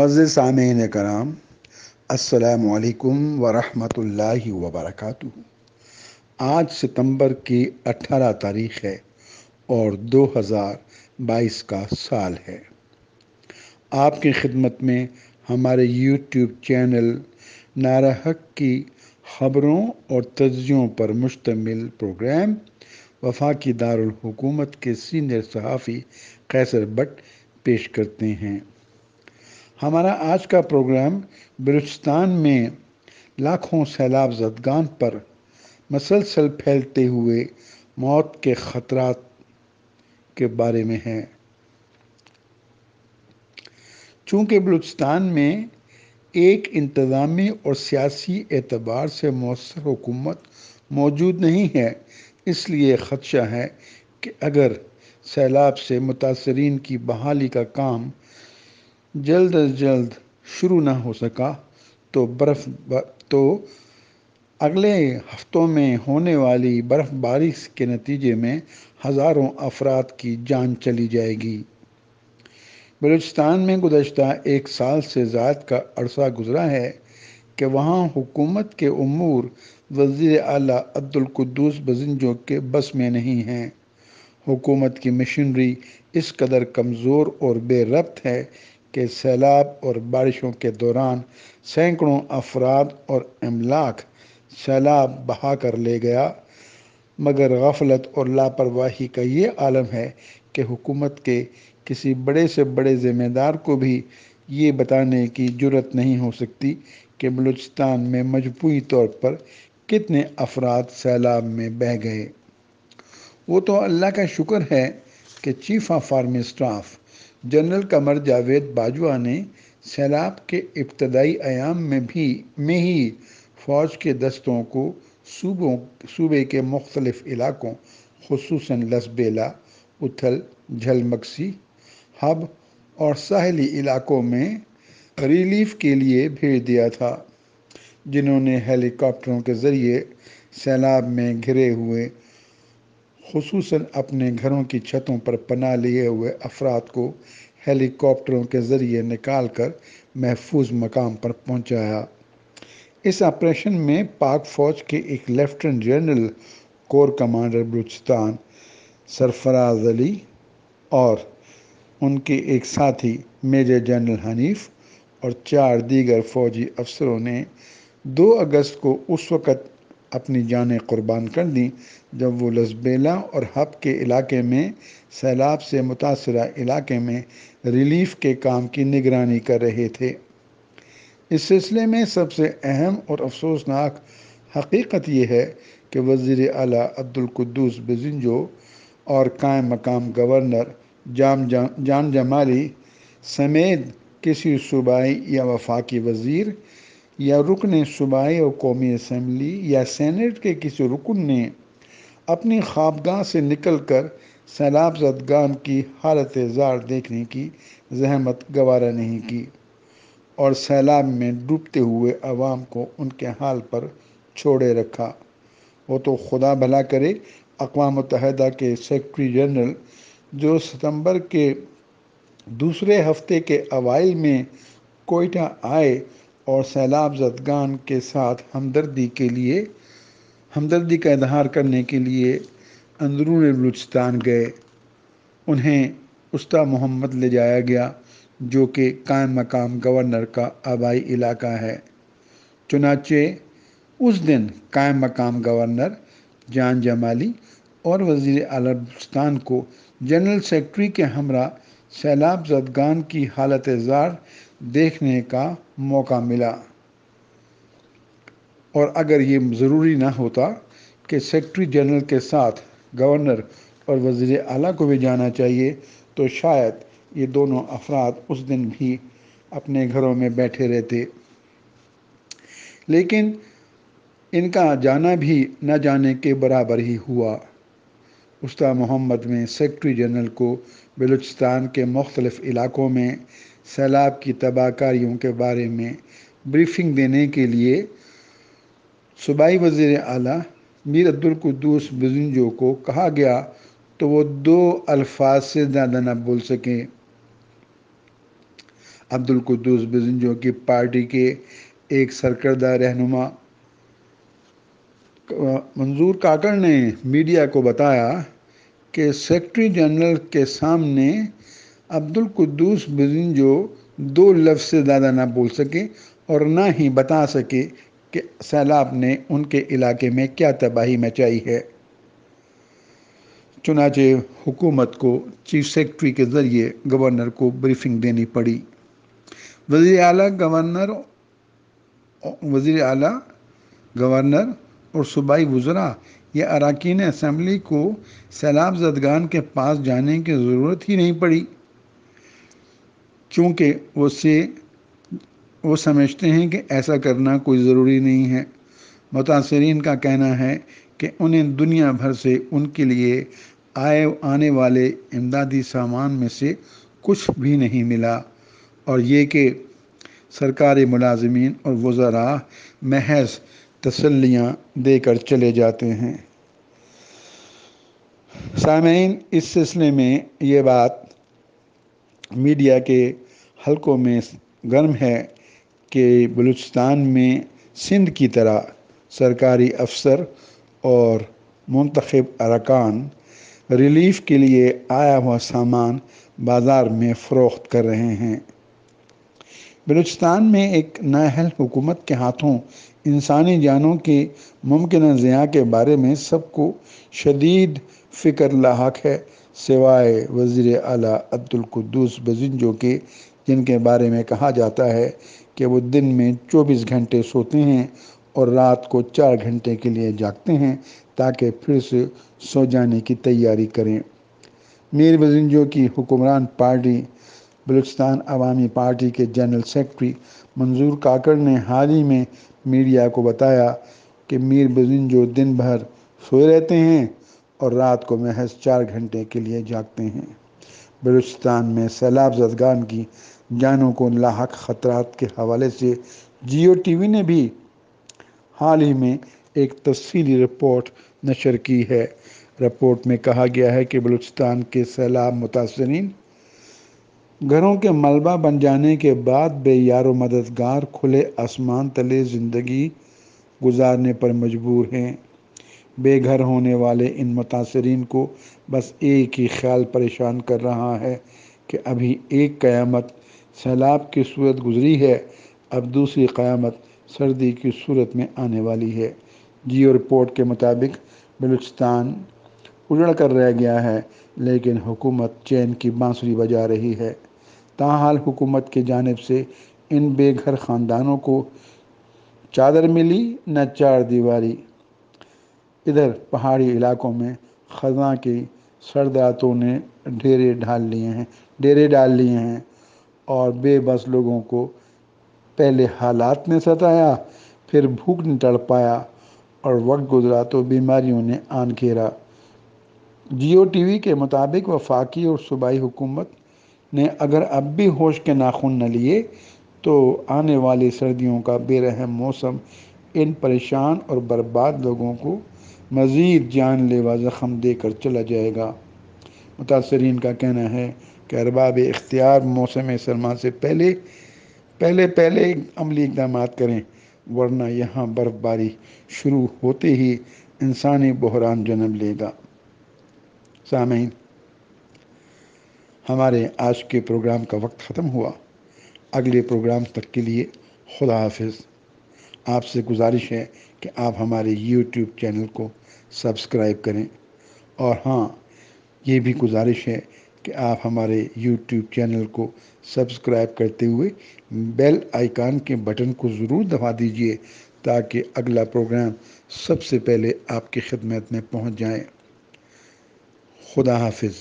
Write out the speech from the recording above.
معزز سامعین کرام، السلام علیکم ورحمۃ اللہ وبرکاتہ۔ آج ستمبر کی 18 تاریخ ہے اور 2022 کا سال ہے۔ آپ کی خدمت میں ہمارے یوٹیوب چینل نعرہ حق کی خبروں اور تجزیوں پر مشتمل پروگرام وفاقی دارالحکومت کے سینئر صحافی قیصر بٹ پیش کرتے ہیں۔ ہمارا آج کا پروگرام بلوچستان میں لاکھوں سیلاب زدگان پر مسلسل پھیلتے ہوئے موت کے خطرات کے بارے میں ہے۔ چونکہ بلوچستان میں ایک انتظامی اور سیاسی اعتبار سے مؤثر حکومت موجود نہیں ہے، اس لیے خدشہ ہے کہ اگر سیلاب سے متاثرین کی بحالی کا کام جلد از جلد شروع نہ ہو سکا تو اگلے ہفتوں میں ہونے والی برف باری کے نتیجے میں ہزاروں افراد کی جان چلی جائے گی۔ بلوچستان میں گزشتہ ایک سال سے زائد کا عرصہ گزرا ہے کہ وہاں حکومت کے امور وزیر اعلیٰ عبدالقدوس بزنجو کے بس میں نہیں ہیں۔ حکومت کی مشینری اس قدر کمزور اور بے ربط ہے کہ سیلاب اور بارشوں کے دوران سینکڑوں افراد اور املاک سیلاب بہا کر لے گیا، مگر غفلت اور لاپرواہی کا یہ عالم ہے کہ حکومت کے کسی بڑے سے بڑے ذمہ دار کو بھی یہ بتانے کی جرات نہیں ہو سکتی کہ بلوچستان میں مجموعی طور پر کتنے افراد سیلاب میں بہہ گئے۔ وہ تو اللہ کا شکر ہے کہ chief of army staff general Qamar Javed Bajwa نے سیلاب کے ابتدائی ایام میں ہی فوج کے دستوں کو صوبے کے مختلف علاقوں خصوصاً لسبیلا، اتھل، جھل مکسی، حب اور ساحلی علاقوں میں ریلیف کے لیے بھیج دیا تھا، جنہوں نے ہیلی کاپٹروں کے ذریعے سیلاب میں گھرے ہوئے خصوصاً اپنے گھروں کی چھتوں پر پناہ لیے ہوئے افراد کو ہیلی کاپٹروں کے ذریعے نکال کر محفوظ مقام پر پہنچایا۔ اس آپریشن میں پاک فوج کے ایک lieutenant general corps commander Balochistan Sarfraz Ali اور ان کے ایک ساتھی میجر جنرل حنیف اور 4 دیگر فوجی افسروں نے 2 اگست کو اس وقت اپنی جانیں قربان کر دیں جب وہ لسبیلا اور حب کے علاقے میں سیلاب سے متاثرہ علاقے میں ریلیف کے کام کی نگرانی کر رہے تھے۔ اس سلسلے میں سب سے اہم اور افسوسناک حقیقت یہ ہے کہ وزیر اعلیٰ عبدالقدوس بزنجو اور قائم مقام گورنر جان جمالی سمیت کسی صوبائی یا وفاقی وزیر یا رکن صوبائی اور قومی اسمبلی یا سینٹ کے کسی رکن نے اپنی خوابگاہ سے نکل کر سیلاب زدگان کی حالت زار دیکھنے کی زحمت گوارا نہیں کی اور سیلاب میں ڈوبتے ہوئے عوام کو ان کے حال پر چھوڑے رکھا۔ وہ تو خدا بھلا کرے اقوام متحدہ کے سیکرٹری جنرل جو ستمبر کے دوسرے ہفتے کے اوائل میں کوئٹہ آئے اور سیلاب زدگان کے ساتھ ہمدردی کا اظہار کرنے کے لیے اندرون بلوچستان گئے، انہیں استا محمد لے جایا گیا جو کہ قائم مقام گورنر کا آبائی علاقہ ہے۔ چنانچہ اس دن قائم مقام گورنر جان جمالی اور وزیر اعلیٰ بلوچستان کو جنرل سیکرٹری کے ہمراہ سیلاب زدگان کی حالت زار دیکھنے کا موقع ملا، اور اگر یہ ضروری نہ ہوتا کہ سیکرٹری جنرل کے ساتھ گورنر اور وزیر اعلیٰ کو بھی جانا چاہیے تو شاید یہ دونوں افراد اس دن بھی اپنے گھروں میں بیٹھے رہتے، لیکن ان کا جانا بھی نہ جانے کے برابر ہی ہوا۔ استا محمد میں سیکرٹری جنرل کو بلوچستان کے مختلف علاقوں میں سیلاب کی تباہ کاریوں کے بارے میں بریفنگ دینے کے لیے صوبائی وزیر اعلیٰ میر عبدالقدوس بزنجو کو کہا گیا تو وہ 2 الفاظ سے زیادہ نہ بول سکے۔ عبدالقدوس بزنجو کی پارٹی کے ایک سرکردہ رہنما منظور کاکڑ نے میڈیا کو بتایا کہ سیکرٹری جنرل کے سامنے عبدالقدوس بزنجو 2 لفظ سے زیادہ نہ بول سکے اور نہ ہی بتا سکے کہ سیلاب نے ان کے علاقے میں کیا تباہی مچائی ہے۔ چنانچہ حکومت کو چیف سیکرٹری کے ذریعے گورنر کو بریفنگ دینی پڑی۔ وزیر اعلیٰ گورنر اور صوبائی وزراء یا اراکین اسمبلی کو سیلاب زدگان کے پاس جانے کی ضرورت ہی نہیں پڑی، چونکہ وہ سمجھتے ہیں کہ ایسا کرنا کوئی ضروری نہیں ہے۔ متاثرین کا کہنا ہے کہ انہیں دنیا بھر سے ان کے لیے آنے والے امدادی سامان میں سے کچھ بھی نہیں ملا، اور یہ کہ سرکاری ملازمین اور وزراء محض تسلیاں دے کر چلے جاتے ہیں۔ سامعین، اس سلسلے میں یہ بات میڈیا کے حلقوں میں گرم ہے کہ بلوچستان میں سندھ کی طرح سرکاری افسر اور منتخب ارکان ریلیف کے لیے آیا ہوا سامان بازار میں فروخت کر رہے ہیں۔ بلوچستان میں ایک نااہل حکومت کے ہاتھوں انسانی جانوں کے ممکنہ ضیاع کے بارے میں سب کو شدید فکر لاحق ہے، سوائے وزیر اعلیٰ عبدالقدوس بزنجو کے، جن کے بارے میں کہا جاتا ہے کہ وہ دن میں 24 گھنٹے سوتے ہیں اور رات کو 4 گھنٹے کے لیے جاگتے ہیں تاکہ پھر سے سو جانے کی تیاری کریں۔ میر بزنجو کی حکمران پارٹی بلوچستان عوامی پارٹی کے جنرل سیکرٹری منظور کاکڑ نے حال ہی میں میڈیا کو بتایا کہ میر بزنجو دن بھر سوئے رہتے ہیں اور رات کو محض 4 گھنٹے کے لیے جاگتے ہیں۔ بلوچستان میں سیلاب زدگان کی جانوں کو لاحق خطرات کے حوالے سے جیو ٹی وی نے بھی حال ہی میں ایک تفصیلی رپورٹ نشر کی ہے۔ رپورٹ میں کہا گیا ہے کہ بلوچستان کے سیلاب متاثرین گھروں کے ملبہ بن جانے کے بعد بے یار و مددگار کھلے آسمان تلے زندگی گزارنے پر مجبور ہیں۔ بے گھر ہونے والے ان متاثرین کو بس ایک ہی خیال پریشان کر رہا ہے کہ ابھی ایک قیامت سیلاب کی صورت گزری ہے، اب دوسری قیامت سردی کی صورت میں آنے والی ہے۔ جیو رپورٹ کے مطابق بلوچستان اجڑ کر رہ گیا ہے، لیکن حکومت چین کی بانسری بجا رہی ہے۔ تاحال حکومت کی جانب سے ان بے گھر خاندانوں کو چادر ملی نہ چار دیواری۔ ادھر پہاڑی علاقوں میں خزاں کی سرداتوں نے ڈیرے ڈال لیے ہیں اور بے بس لوگوں کو پہلے حالات نے ستایا، پھر بھوک نے تڑپایا اور وقت گزرا تو بیماریوں نے آن گھیرا۔ جیو ٹی وی کے مطابق وفاقی اور صوبائی حکومت نے اگر اب بھی ہوش کے ناخن نہ لیے تو آنے والی سردیوں کا بے رحم موسم ان پریشان اور برباد لوگوں کو مزید جان لیوا زخم دے کر چلا جائے گا۔ متاثرین کا کہنا ہے کہ ارباب اختیار موسم سرما سے پہلے عملی اقدامات کریں، ورنہ یہاں برف باری شروع ہوتے ہی انسانی بحران جنم لے گا۔ سامعین، ہمارے آج کے پروگرام کا وقت ختم ہوا۔ اگلے پروگرام تک کے لیے خدا حافظ۔ آپ سے گزارش ہے کہ آپ ہمارے یوٹیوب چینل کو سبسکرائب کریں، اور ہاں، یہ بھی گزارش ہے کہ آپ ہمارے یوٹیوب چینل کو سبسکرائب کرتے ہوئے بیل آئیکن کے بٹن کو ضرور دبا دیجیے تاکہ اگلا پروگرام سب سے پہلے آپ کی خدمت میں پہنچ جائے۔ خدا حافظ۔